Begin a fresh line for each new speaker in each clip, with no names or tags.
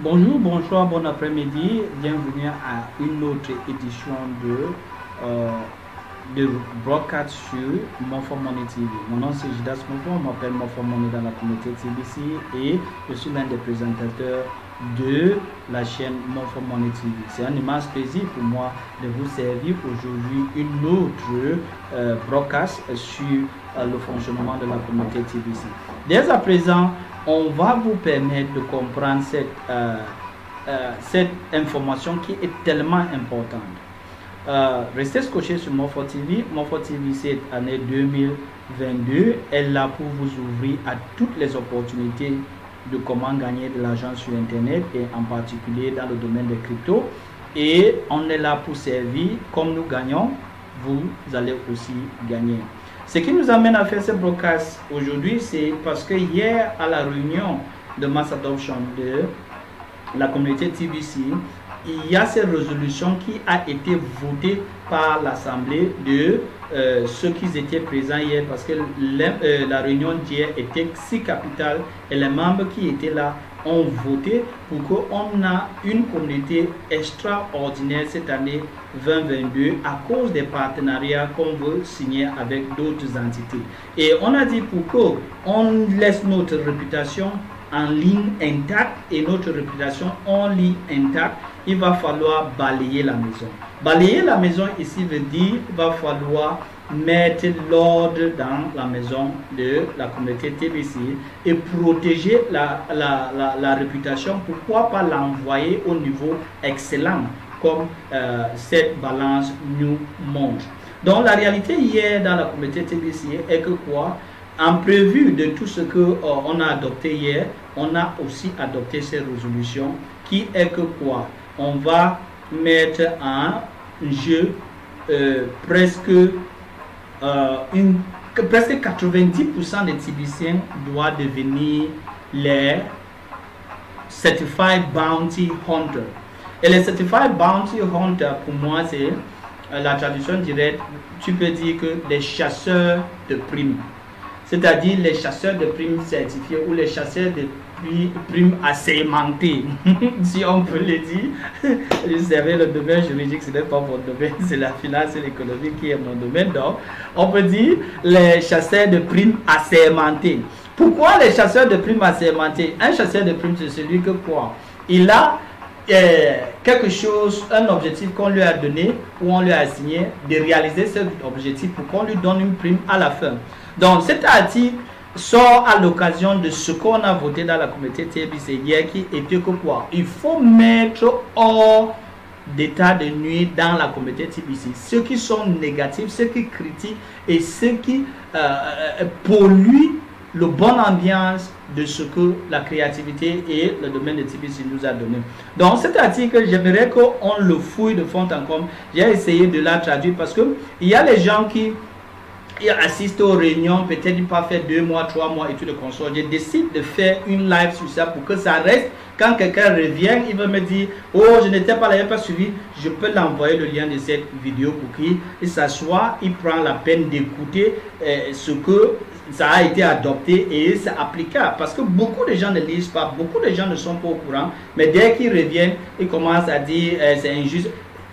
Bonjour, bonsoir, bon après-midi. Bienvenue à une autre édition de broadcast sur Morphomoney TV. Mon nom c'est Jidas Morpho, on m'appelle Morphomoney dans la communauté TBC et je suis l'un des présentateurs de la chaîne Morphomoney TV. C'est un immense plaisir pour moi de vous servir aujourd'hui une autre broadcast sur le fonctionnement de la communauté TBC. Dès à présent, on va vous permettre de comprendre cette information qui est tellement importante. Restez scotchés sur Morpho TV. Morpho TV, cette année 2022, elle est là pour vous ouvrir à toutes les opportunités de comment gagner de l'argent sur Internet et en particulier dans le domaine des cryptos. Et on est là pour servir. Comme nous gagnons, vous allez aussi gagner. Ce qui nous amène à faire ce broadcast aujourd'hui, c'est parce que hier, à la réunion de mass adoption de la communauté TBC, il y a cette résolution qui a été votée par l'Assemblée de ceux qui étaient présents hier, parce que la réunion d'hier était si capitale et les membres qui étaient là ont voté pour qu'on ait une communauté extraordinaire cette année 2022 à cause des partenariats qu'on veut signer avec d'autres entités. Et on a dit pour qu'on laisse notre réputation en ligne intacte et notre réputation en ligne intacte, il va falloir balayer la maison. Balayer la maison ici veut dire qu'il va falloir mettre l'ordre dans la maison de la communauté TBC et protéger la réputation. Pourquoi pas l'envoyer au niveau excellent comme cette balance nous montre. Donc la réalité hier dans la communauté TBC est que quoi? En prévu de tout ce qu'on a adopté hier, on a aussi adopté ces résolutions qui est que quoi? On va mettre en jeu presque 90% des TBCiens doivent devenir les Certified Bounty Hunter. Et les Certified Bounty Hunter, pour moi, c'est la traduction directe, tu peux dire que les chasseurs de primes. C'est-à-dire les chasseurs de primes certifiés ou les chasseurs de primes assermentés, si on peut le dire. Je savais, le domaine juridique, ce n'est pas mon domaine, c'est la finance et l'économie qui est mon domaine. Donc, on peut dire les chasseurs de primes assermentés. Pourquoi les chasseurs de primes assermentés? Un chasseur de primes, c'est celui que quoi? Il a quelque chose, un objectif qu'on lui a donné ou on lui a assigné de réaliser cet objectif pour qu'on lui donne une prime à la fin. Donc cet article sort à l'occasion de ce qu'on a voté dans la communauté TBC hier qui était que quoi? Il faut mettre hors d'état de nuit dans la communauté TBC ceux qui sont négatifs, ceux qui critiquent et ceux qui polluent le bonne ambiance de ce que la créativité et le domaine de TBC nous a donné. Donc cet article, j'aimerais qu'on le fouille de fond en comble. J'ai essayé de la traduire parce que il y a les gens qui assistent aux réunions, peut-être pas fait 2 mois, 3 mois études de console. Je décide de faire une live sur ça pour que ça reste. Quand quelqu'un revient, il va me dire oh, je n'étais pas là, il n'a pas suivi. Je peux l'envoyer le lien de cette vidéo pour qu'il s'assoie, il prend la peine d'écouter ce que ça a été adopté et c'est applicable. Parce que beaucoup de gens ne lisent pas, beaucoup de gens ne sont pas au courant, mais dès qu'ils reviennent, ils commencent à dire c'est injuste.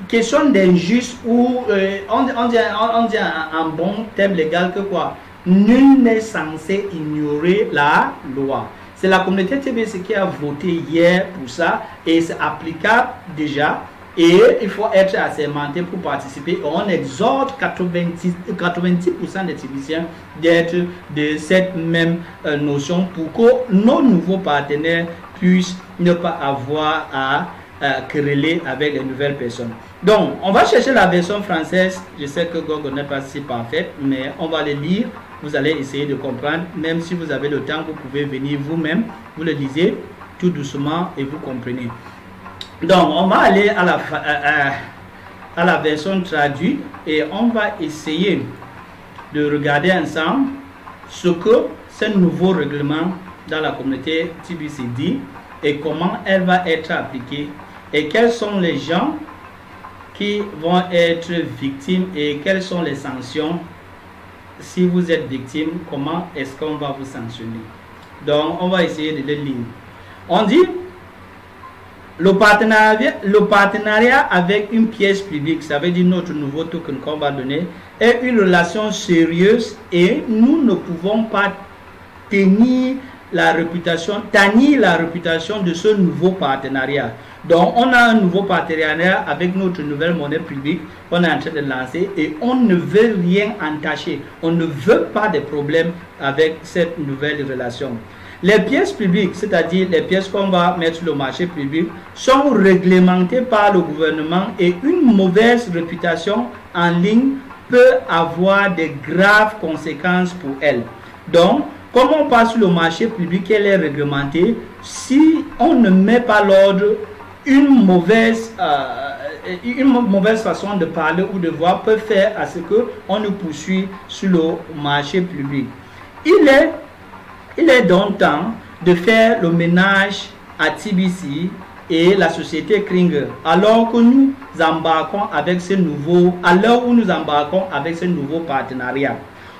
Question d'injuste ou on dit en bon terme légal que quoi? Nul n'est censé ignorer la loi. C'est la communauté TBC qui a voté hier pour ça et c'est applicable déjà. Et il faut être assermenté pour participer. On exhorte 90% des TBCiens d'être de cette même notion pour que nos nouveaux partenaires puissent ne pas avoir à quereller avec les nouvelles personnes. Donc, on va chercher la version française. Je sais que Google n'est pas si parfaite, mais on va le lire. Vous allez essayer de comprendre. Même si vous avez le temps, vous pouvez venir vous-même. Vous le lisez tout doucement et vous comprenez. Donc, on va aller à la version traduite et on va essayer de regarder ensemble ce que ce nouveau règlement dans la communauté TBC dit et comment elle va être appliquée et quels sont les gens qui vont être victimes et quelles sont les sanctions si vous êtes victime, comment est-ce qu'on va vous sanctionner. Donc, on va essayer de le lire. On dit Le partenariat avec une pièce publique, ça veut dire notre nouveau token qu'on va donner, est une relation sérieuse et nous ne pouvons pas tannir la réputation de ce nouveau partenariat. Donc, on a un nouveau partenariat avec notre nouvelle monnaie publique qu'on est en train de lancer et on ne veut rien entacher. On ne veut pas de problème avec cette nouvelle relation. Les pièces publiques, c'est-à-dire les pièces qu'on va mettre sur le marché public, sont réglementées par le gouvernement et une mauvaise réputation en ligne peut avoir de graves conséquences pour elles. Donc, comme on passe sur le marché public, elle est réglementée, si on ne met pas l'ordre, une mauvaise façon de parler ou de voir peut faire à ce qu'on nous poursuit sur le marché public. Il est donc temps de faire le ménage à TBC et la société Kringer alors que nous embarquons avec ce nouveau, à l'heure où nous embarquons avec ce nouveau partenariat.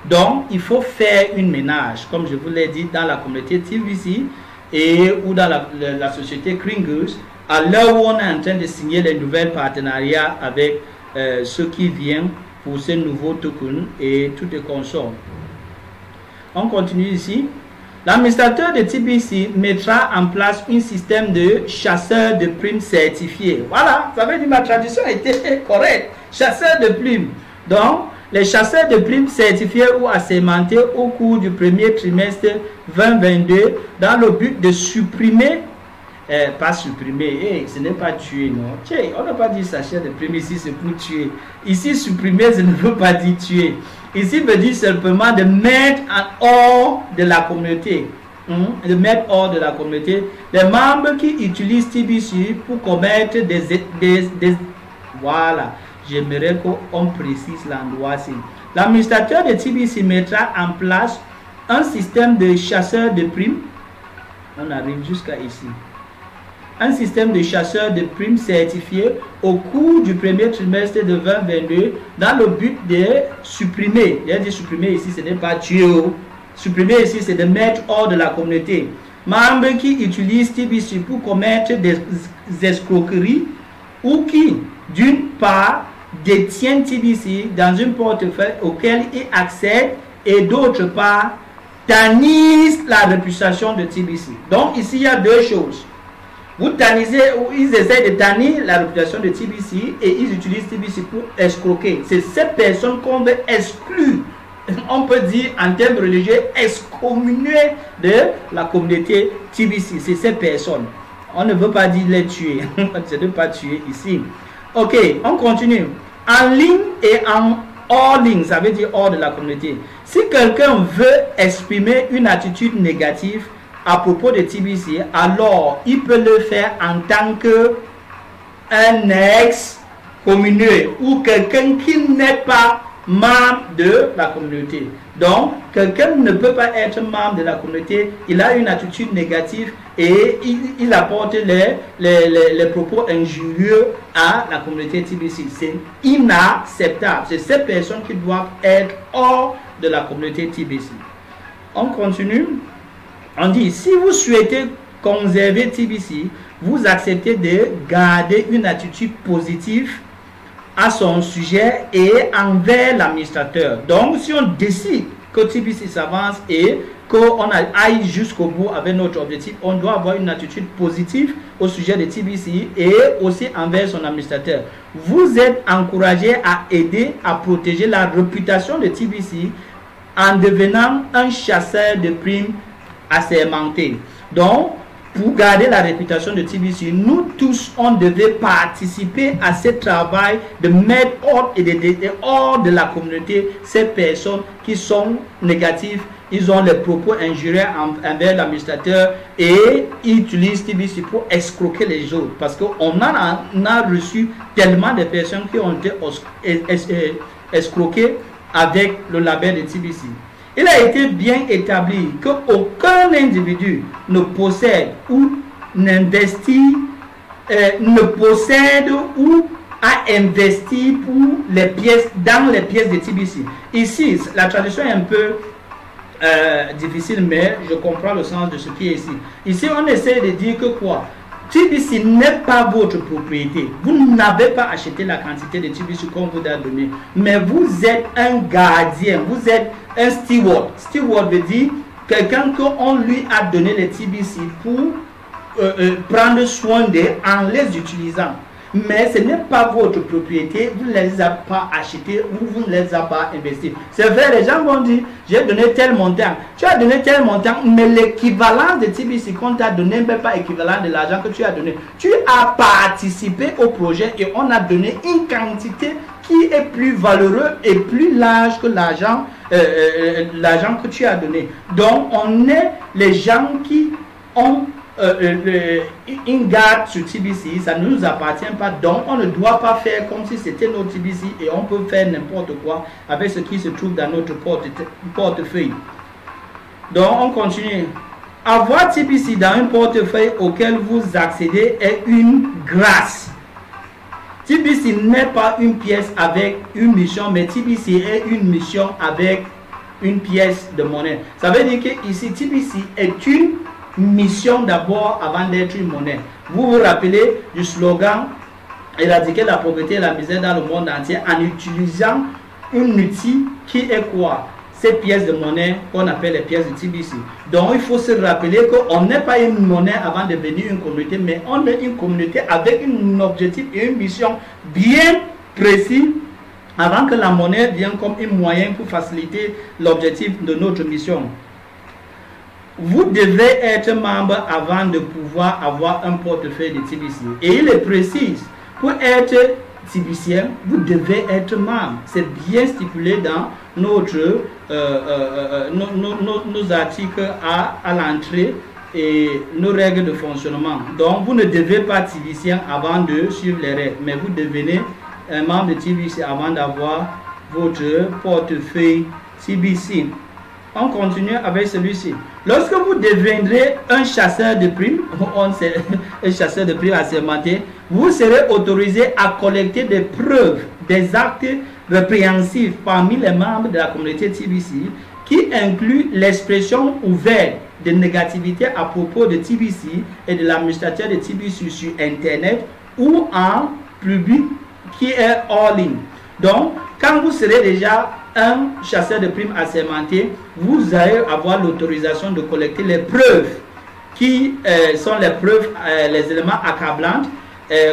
Donc, il faut faire une ménage, comme je vous l'ai dit, dans la communauté TBC ou dans la société Kringers, à l'heure où on est en train de signer les nouvelles partenariats avec ceux qui viennent pour ces nouveaux tokens et toutes les consorts. On continue ici. L'administrateur de TBC mettra en place un système de chasseurs de primes certifiés. Voilà, ça veut dire que ma traduction était correcte. Chasseurs de primes. Donc, les chasseurs de primes certifiés ou assermentés au cours du premier trimestre 2022 dans le but de supprimer, pas supprimer, ce n'est pas tuer, non. Tiens, on n'a pas dit chasseur de primes ici, c'est pour tuer. Ici, supprimer, ça ne veut pas dire tuer. Ici, veut dire simplement de mettre en hors de la communauté. De mettre hors de la communauté les membres qui utilisent TBC pour commettre des voilà. J'aimerais qu'on précise l'endroit ici. L'administrateur de TBC mettra en place un système de chasseurs de primes. On arrive jusqu'à ici. Un système de chasseurs de primes certifiés au cours du premier trimestre de 2022 dans le but de supprimer. Il a dit supprimer ici, ce n'est pas tuer. Supprimer ici, c'est de mettre hors de la communauté. Membres qui utilisent TBC pour commettre des escroqueries ou qui, d'une part, détiennent TBC dans un portefeuille auquel ils accèdent et d'autre part, tannissent la réputation de TBC. Donc ici, il y a deux choses. Vous tannisez ou ils essaient de tannir la réputation de TBC et ils utilisent TBC pour escroquer. C'est ces personnes qu'on veut exclure. On peut dire en termes religieux, excommunier de la communauté TBC. C'est ces personnes. On ne veut pas dire les tuer. On ne veut pas tuer ici. Ok, on continue. En ligne et en hors ligne, ça veut dire hors de la communauté. Si quelqu'un veut exprimer une attitude négative à propos de TBC, alors il peut le faire en tant qu'un ex-communauté ou quelqu'un qui n'est pas membre de la communauté. Donc, quelqu'un ne peut pas être membre de la communauté, il a une attitude négative et il apporte les propos injurieux à la communauté TBC. C'est inacceptable. C'est ces personnes qui doivent être hors de la communauté TBC. On continue. On dit, si vous souhaitez conserver TBC, vous acceptez de garder une attitude positive à son sujet et envers l'administrateur. Donc, si on décide que TBC s'avance et qu'on aille jusqu'au bout avec notre objectif, on doit avoir une attitude positive au sujet de TBC et aussi envers son administrateur. Vous êtes encouragé à aider à protéger la réputation de TBC en devenant un chasseur de primes assermenté. Donc, pour garder la réputation de TBC, nous tous, on devait participer à ce travail de mettre hors de la communauté ces personnes qui sont négatives. Ils ont les propos injurieux envers l'administrateur et ils utilisent TBC pour escroquer les autres. Parce qu'on a reçu tellement de personnes qui ont été escroquées avec le label de TBC. Il a été bien établi qu'aucun individu ne possède ou n'investit, ne possède ou a investi pour les pièces, dans les pièces de TBC. Ici, la traduction est un peu difficile, mais je comprends le sens de ce qui est ici. Ici, on essaie de dire que quoi? TBC n'est pas votre propriété. Vous n'avez pas acheté la quantité de TBC qu'on vous a donné. Mais vous êtes un gardien, vous êtes un steward. Steward veut dire quelqu'un qu'on lui a donné les TBC pour prendre soin d'eux en les utilisant. Mais ce n'est pas votre propriété, vous ne les avez pas achetés ou vous ne les avez pas investis. C'est vrai, les gens vont dire, j'ai donné tel montant. Tu as donné tel montant, mais l'équivalent de TBC qu'on t'a donné n'est pas équivalent de l'argent que tu as donné. Tu as participé au projet et on a donné une quantité qui est plus valeureuse et plus large que l'argent que tu as donné. Donc, on est les gens qui ont une garde sur TBC, ça ne nous appartient pas, donc on ne doit pas faire comme si c'était notre TBC et on peut faire n'importe quoi avec ce qui se trouve dans notre portefeuille. Donc on continue. Avoir TBC dans un portefeuille auquel vous accédez est une grâce. TBC n'est pas une pièce avec une mission, mais TBC est une mission avec une pièce de monnaie. Ça veut dire que ici TBC est une mission d'abord avant d'être une monnaie. Vous vous rappelez du slogan éradiquer la pauvreté et la misère dans le monde entier en utilisant un outil qui est quoi? Ces pièces de monnaie qu'on appelle les pièces de TBC. Donc il faut se rappeler qu'on n'est pas une monnaie avant de devenir une communauté, mais on est une communauté avec un objectif et une mission bien précis avant que la monnaie vienne comme un moyen pour faciliter l'objectif de notre mission. Vous devez être membre avant de pouvoir avoir un portefeuille de TBC. Et il est précis, pour être TBCien, vous devez être membre. C'est bien stipulé dans notre, nos articles à l'entrée et nos règles de fonctionnement. Donc, vous ne devez pas TBCien avant de suivre les règles, mais vous devenez un membre de TBC avant d'avoir votre portefeuille TBC. On continue avec celui-ci. Lorsque vous deviendrez un chasseur de primes, un chasseur de primes assermenté, vous serez autorisé à collecter des preuves des actes répréhensifs parmi les membres de la communauté TBC qui incluent l'expression ouverte de négativité à propos de TBC et de l'administrateur de TBC sur Internet ou en public qui est hors ligne. Donc, quand vous serez déjà un chasseur de primes assermenté, vous allez avoir l'autorisation de collecter les preuves qui sont les preuves, les éléments accablants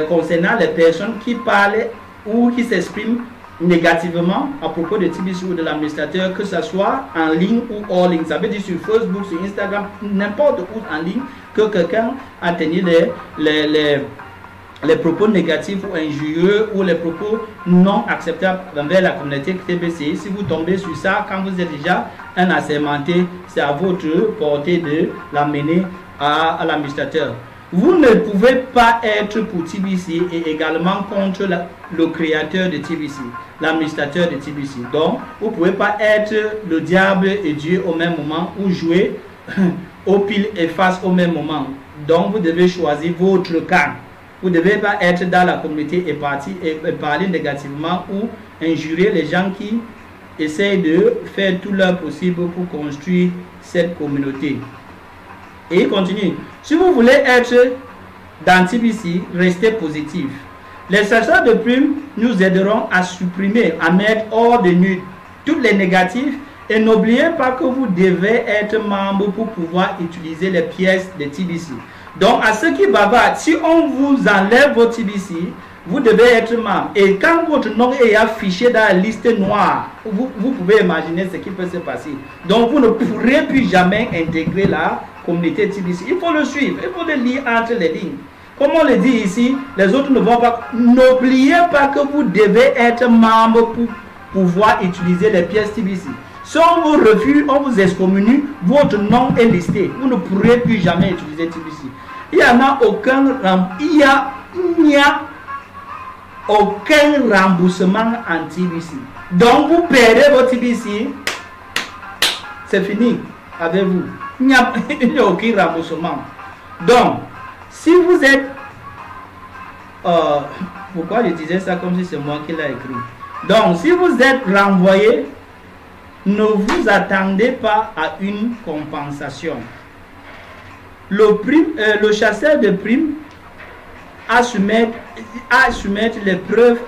concernant les personnes qui parlent ou qui s'expriment négativement à propos de TBC ou de l'administrateur, que ce soit en ligne ou hors ligne. Ça veut dire sur Facebook, sur Instagram, n'importe où en ligne, que quelqu'un a tenu les propos négatifs ou injurieux ou les propos non acceptables envers la communauté TBC. Si vous tombez sur ça, quand vous êtes déjà un assermenté, c'est à votre portée de l'amener à l'administrateur. Vous ne pouvez pas être pour TBC et également contre le créateur de TBC, l'administrateur de TBC. Donc, vous ne pouvez pas être le diable et Dieu au même moment ou jouer au pile et face au même moment. Donc, vous devez choisir votre camp. Vous ne devez pas être dans la communauté et parler négativement ou injurer les gens qui essayent de faire tout leur possible pour construire cette communauté. Et il continue. Si vous voulez être dans TBC, restez positif. Les chasseurs de primes nous aideront à supprimer, à mettre hors de nous toutes les négatifs. Et n'oubliez pas que vous devez être membre pour pouvoir utiliser les pièces de TBC. Donc, à ceux qui bavardent, si on vous enlève votre TBC, vous devez être membre. Et quand votre nom est affiché dans la liste noire, vous pouvez imaginer ce qui peut se passer. Donc, vous ne pourrez plus jamais intégrer la communauté TBC. Il faut le suivre, il faut le lire entre les lignes. Comme on le dit ici, les autres ne vont pas. N'oubliez pas que vous devez être membre pour pouvoir utiliser les pièces TBC. Si on vous refuse, on vous excommunie, votre nom est listé. Vous ne pourrez plus jamais utiliser TBC. Il n'y a aucun remboursement en TBC. Donc vous perdez votre TBC, c'est fini avec vous. Il n'y a aucun remboursement. Donc, si vous êtes... pourquoi je disais ça comme si c'est moi qui l'ai écrit? Donc, si vous êtes renvoyé, ne vous attendez pas à une compensation. Le chasseur de primes à soumettre les preuves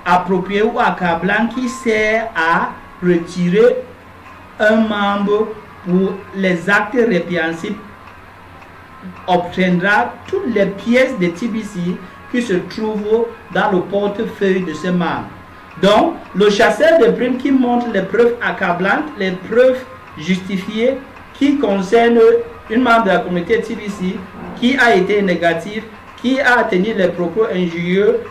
appropriées ou accablantes qui servent à retirer un membre pour les actes répréhensibles obtiendra toutes les pièces de TBC qui se trouvent dans le portefeuille de ce membre. Donc, le chasseur de primes qui montre les preuves accablantes, les preuves justifiées qui concernent une membre de la communauté TBC qui a été négatif, qui a tenu les propos injurieux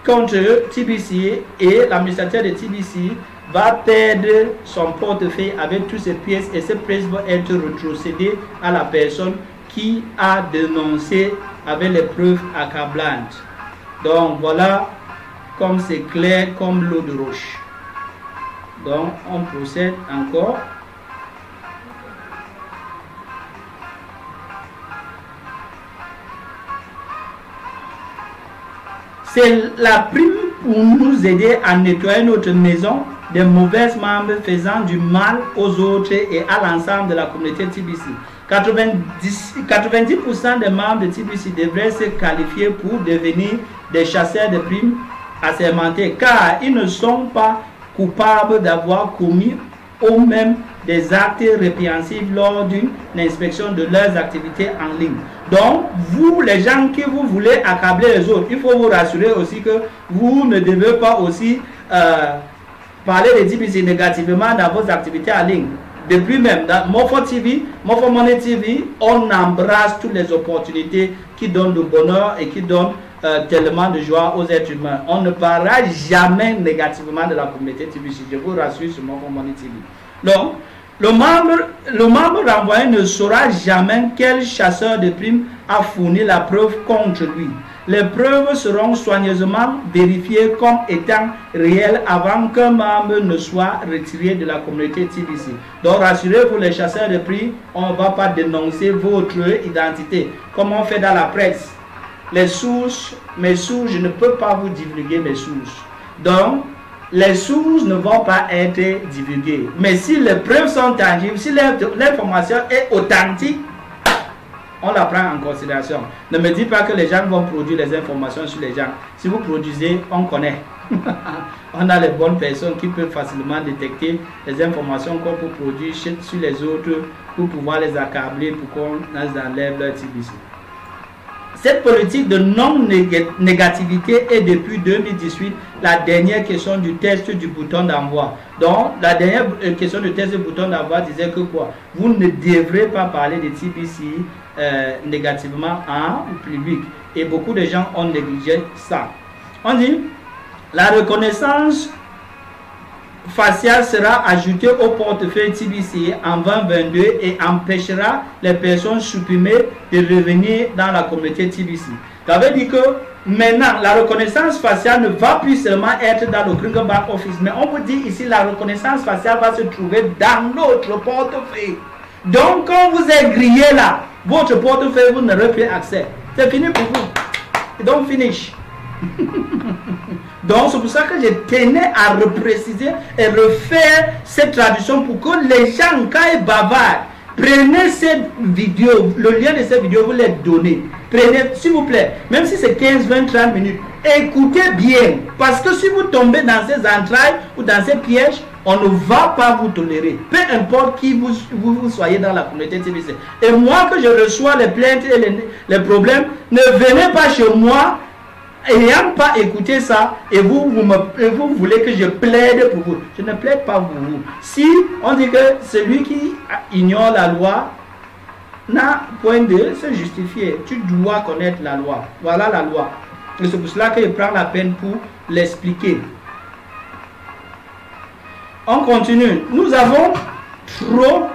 contre TBC, et l'administrateur de TBC va perdre son portefeuille avec toutes ces pièces, et ces pièces vont être retrocédées à la personne qui a dénoncé avec les preuves accablantes. Donc voilà, comme c'est clair comme l'eau de roche. Donc on procède encore. C'est la prime pour nous aider à nettoyer notre maison des mauvaises membres faisant du mal aux autres et à l'ensemble de la communauté TBC. 90% des membres de TBC devraient se qualifier pour devenir des chasseurs de primes assermentés, car ils ne sont pas coupables d'avoir commis eux-mêmes des actes répréhensibles lors d'une inspection de leurs activités en ligne. Donc, vous, les gens qui vous voulez accabler les autres, il faut vous rassurer aussi que vous ne devez pas aussi parler de TBC négativement dans vos activités en ligne. Depuis même, dans Mofo TV, Mofo Money TV, on embrasse toutes les opportunités qui donnent du bonheur et qui donnent tellement de joie aux êtres humains. On ne parlera jamais négativement de la communauté TBC. Je vous rassure sur Mofo Money TV. Donc, le membre renvoyé ne saura jamais quel chasseur de primes a fourni la preuve contre lui. Les preuves seront soigneusement vérifiées comme étant réelles avant qu'un membre ne soit retiré de la communauté TBC. Donc rassurez-vous les chasseurs de primes, on ne va pas dénoncer votre identité comme on fait dans la presse. Les sources, mes sources, je ne peux pas vous divulguer mes sources. Donc, les sources ne vont pas être divulguées. Mais si les preuves sont tangibles, si l'information est authentique, on la prend en considération. Ne me dites pas que les gens vont produire les informations sur les gens. Si vous produisez, on connaît. On a les bonnes personnes qui peuvent facilement détecter les informations qu'on peut produire sur les autres pour pouvoir les accabler, pour qu'on enlève leur TBC. Cette politique de non-négativité est depuis 2018 la dernière question du test du bouton d'envoi. Donc, la dernière question du test du bouton d'envoi disait que quoi? Vous ne devrez pas parler de TBC négativement en public. Et beaucoup de gens ont négligé ça. On dit, la reconnaissance faciale sera ajoutée au portefeuille TBC en 2022 et empêchera les personnes supprimées de revenir dans la communauté TBC. Ça veut dire que maintenant, la reconnaissance faciale ne va plus seulement être dans le Kringle Back Office, mais on vous dit ici, la reconnaissance faciale va se trouver dans notre portefeuille. Donc, quand vous êtes grillé là, votre portefeuille, vous n'aurez plus accès. C'est fini pour vous. Donc, finish. Donc, c'est pour ça que je tenais à repréciser et refaire cette traduction pour que les gens, quand ils bavardent, prenez cette vidéo, le lien de cette vidéo, vous les donnez. Prenez, s'il vous plaît, même si c'est 15, 20, 30 minutes, écoutez bien. Parce que si vous tombez dans ces entrailles ou dans ces pièges, on ne va pas vous tolérer. Peu importe qui vous soyez dans la communauté TBC. Et moi, que je reçois les plaintes et les problèmes, ne venez pas chez moi ayant pas écouté ça et vous voulez que je plaide pour vous. Je ne plaide pas pour vous. Si on dit que celui qui ignore la loi n'a point de se justifier, tu dois connaître la loi. Voilà la loi. Et c'est pour cela que je prends la peine pour l'expliquer. On continue. Nous avons trop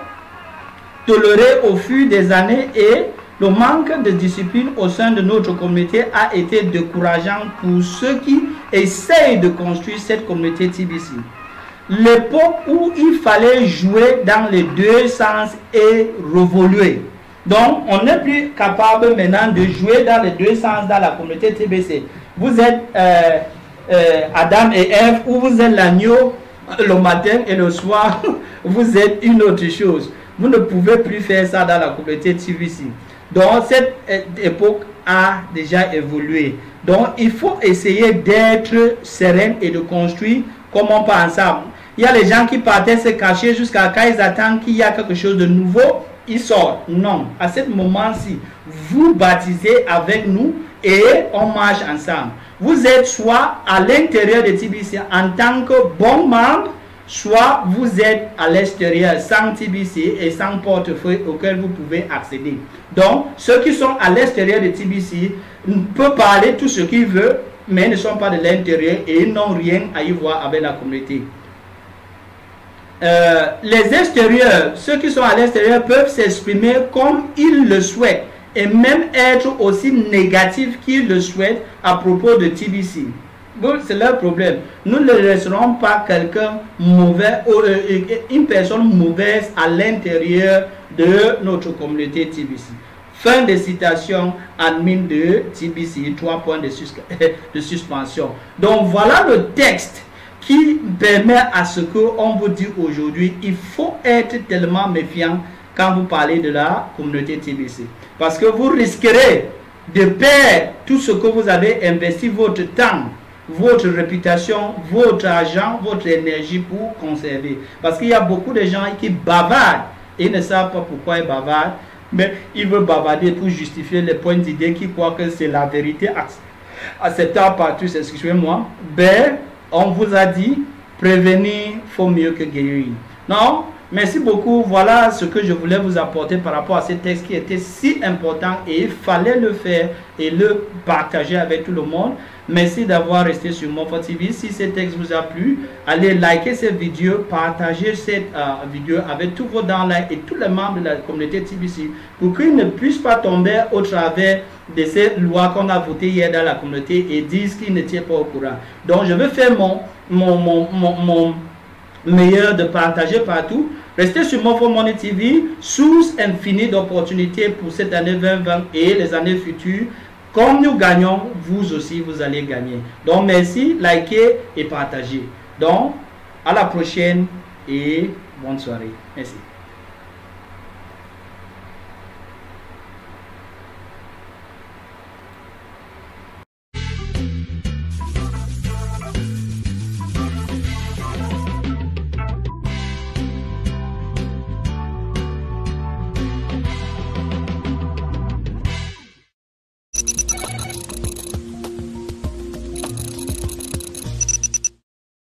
toléré au fil des années et le manque de discipline au sein de notre communauté a été décourageant pour ceux qui essayent de construire cette communauté TBC. L'époque où il fallait jouer dans les deux sens est révolue. Donc, on n'est plus capable maintenant de jouer dans les deux sens dans la communauté TBC. Vous êtes Adam et Ève, ou vous êtes l'agneau le matin et le soir, vous êtes une autre chose. Vous ne pouvez plus faire ça dans la communauté TBC. Donc, cette époque a déjà évolué. Donc, il faut essayer d'être serein et de construire comme on peut ensemble. Il y a les gens qui partaient se cacher jusqu'à quand ils attendent qu'il y a quelque chose de nouveau, ils sortent. Non, à ce moment-ci, vous baptisez avec nous et on marche ensemble. Vous êtes soit à l'intérieur de TBC en tant que bon membre, soit vous êtes à l'extérieur sans TBC et sans portefeuille auquel vous pouvez accéder. Donc, ceux qui sont à l'extérieur de TBC peuvent parler tout ce qu'ils veulent, mais ne sont pas de l'intérieur et ils n'ont rien à y voir avec la communauté. Les extérieurs, ceux qui sont à l'extérieur peuvent s'exprimer comme ils le souhaitent et même être aussi négatifs qu'ils le souhaitent à propos de TBC. C'est leur problème. Nous ne laisserons pas quelqu'un mauvais, une personne mauvaise à l'intérieur de notre communauté TBC. Fin de citation, admin de TBC, 3 points de suspension. Donc voilà le texte qui permet à ce qu'on vous dit aujourd'hui. Il faut être tellement méfiant quand vous parlez de la communauté TBC. Parce que vous risquerez de perdre tout ce que vous avez investi, votre temps, votre réputation, votre argent, votre énergie pour conserver. Parce qu'il y a beaucoup de gens qui bavardent et ils ne savent pas pourquoi ils bavardent, mais ils veulent bavarder pour justifier les points d'idée qui croient que c'est la vérité acceptable par tous. Excusez-moi. Ben, on vous a dit, prévenir faut mieux que guérir. Non? Merci beaucoup. Voilà ce que je voulais vous apporter par rapport à ce texte qui était si important et il fallait le faire et le partager avec tout le monde. Merci d'avoir resté sur Montfort TV. Si ce texte vous a plu, allez liker cette vidéo, partagez cette vidéo avec tous vos downloads et tous les membres de la communauté TBC pour qu'ils ne puissent pas tomber au travers de ces lois qu'on a votées hier dans la communauté et disent qu'ils n'étaient pas au courant. Donc je vais faire mon meilleur de partager partout. Restez sur Montfort Money TV, source infinie d'opportunités pour cette année 2020 et les années futures. Comme nous gagnons, vous aussi, vous allez gagner. Donc, merci, likez et partagez. Donc, à la prochaine et bonne soirée. Merci.